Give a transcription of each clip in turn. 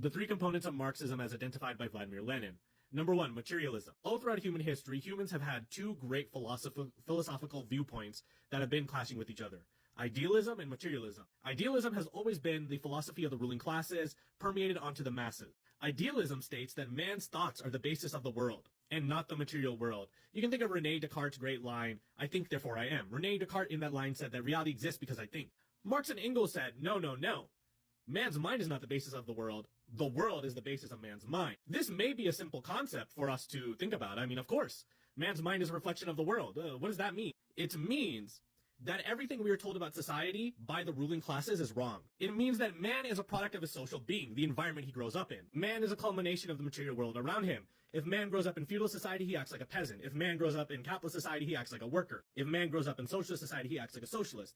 The three components of Marxism as identified by Vladimir Lenin. Number one, materialism. All throughout human history, humans have had two great philosophical viewpoints that have been clashing with each other. Idealism and materialism. Idealism has always been the philosophy of the ruling classes, permeated onto the masses. Idealism states that man's thoughts are the basis of the world, and not the material world. You can think of Rene Descartes' great line, "I think, therefore I am." Rene Descartes in that line said that reality exists because I think. Marx and Engels said, no, no, no. Man's mind is not the basis of the world is the basis of man's mind. This may be a simple concept for us to think about. I mean, of course, man's mind is a reflection of the world. What does that mean? It means that everything we are told about society by the ruling classes is wrong. It means that man is a product of his social being, the environment he grows up in. Man is a culmination of the material world around him. If man grows up in feudal society, he acts like a peasant. If man grows up in capitalist society, he acts like a worker. If man grows up in socialist society, he acts like a socialist.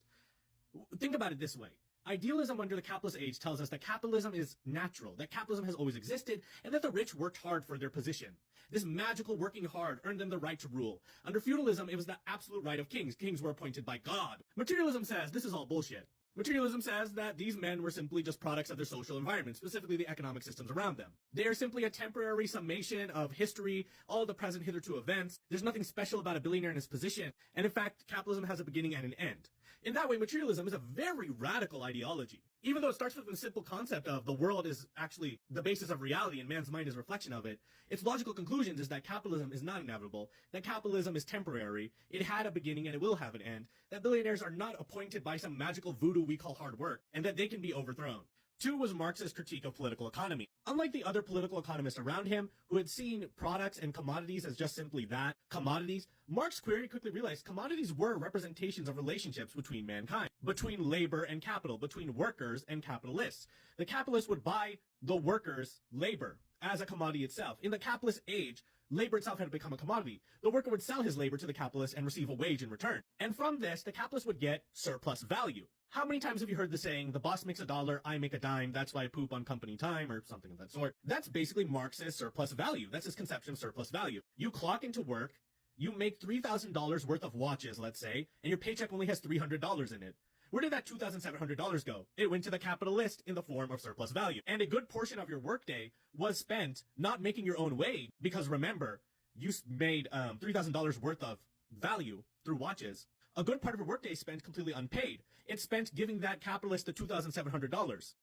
Think about it this way. Idealism under the capitalist age tells us that capitalism is natural, that capitalism has always existed, and that the rich worked hard for their position. This magical working hard earned them the right to rule. Under feudalism, it was the absolute right of kings. Kings were appointed by God. Materialism says this is all bullshit. Materialism says that these men were simply just products of their social environment, specifically the economic systems around them. They are simply a temporary summation of history, all the present hitherto events. There's nothing special about a billionaire in his position, and in fact, capitalism has a beginning and an end. In that way, materialism is a very radical ideology. Even though it starts with the simple concept of the world is actually the basis of reality and man's mind is a reflection of it, its logical conclusions is that capitalism is not inevitable, that capitalism is temporary, it had a beginning and it will have an end, that billionaires are not appointed by some magical voodoo we call hard work, and that they can be overthrown. Two was Marx's critique of political economy. Unlike the other political economists around him, who had seen products and commodities as just simply that, commodities, Marx quickly realized commodities were representations of relationships between mankind, between labor and capital, between workers and capitalists. The capitalists would buy the workers' labor as a commodity itself. In the capitalist age, labor itself had become a commodity. The worker would sell his labor to the capitalist and receive a wage in return. And from this, the capitalist would get surplus value. How many times have you heard the saying, the boss makes $1, I make a dime, that's why I poop on company time, or something of that sort? That's basically Marx's surplus value. That's his conception of surplus value. You clock into work, you make $3,000 worth of watches, let's say, and your paycheck only has $300 in it. Where did that $2,700 go? It went to the capitalist in the form of surplus value. And a good portion of your workday was spent not making your own wage, because remember, you made $3,000 worth of value through watches. A good part of your workday is spent completely unpaid. It's spent giving that capitalist the $2,700.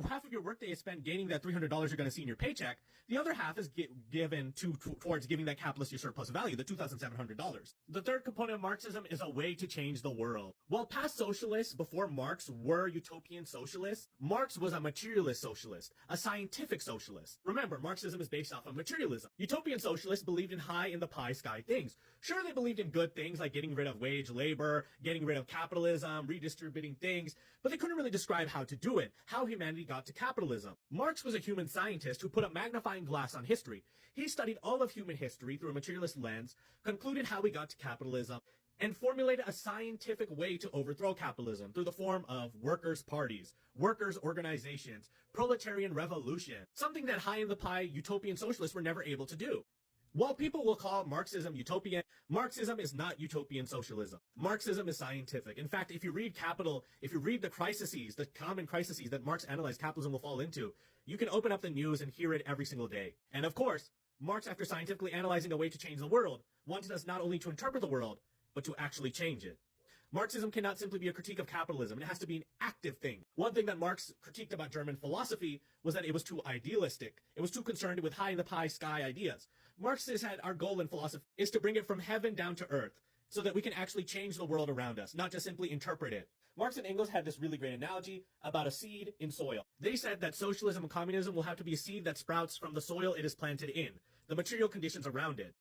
Half of your workday is spent gaining that $300 you're going to see in your paycheck. The other half is given towards giving that capitalist your surplus value, the $2,700. The third component of Marxism is a way to change the world. While past socialists before Marx were utopian socialists, Marx was a materialist socialist, a scientific socialist. Remember, Marxism is based off of materialism. Utopian socialists believed in high in the pie sky things. Sure, they believed in good things like getting rid of wage labor, getting rid of capitalism, redistributing things, but they couldn't really describe how to do it, how humanity got to capitalism. Marx was a human scientist who put a magnifying glass on history. He studied all of human history through a materialist lens, concluded how we got to capitalism, and formulated a scientific way to overthrow capitalism through the form of workers' parties, workers' organizations, proletarian revolution, something that high in the pie utopian socialists were never able to do. While people will call Marxism utopian, Marxism is not utopian socialism. Marxism is scientific. In fact, if you read Capital, if you read the common crises that Marx analyzed capitalism will fall into, you can open up the news and hear it every single day. And of course, Marx, after scientifically analyzing a way to change the world, wanted us not only to interpret the world, but to actually change it. Marxism cannot simply be a critique of capitalism. It has to be an active thing. One thing that Marx critiqued about German philosophy was that it was too idealistic. It was too concerned with high in the pie sky ideas. Marx has had our goal in philosophy is to bring it from heaven down to earth so that we can actually change the world around us, not just simply interpret it. Marx and Engels had this really great analogy about a seed in soil. They said that socialism and communism will have to be a seed that sprouts from the soil it is planted in, the material conditions around it.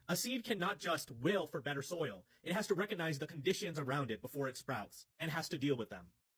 A seed cannot just will for better soil. It has to recognize the conditions around it before it sprouts and has to deal with them.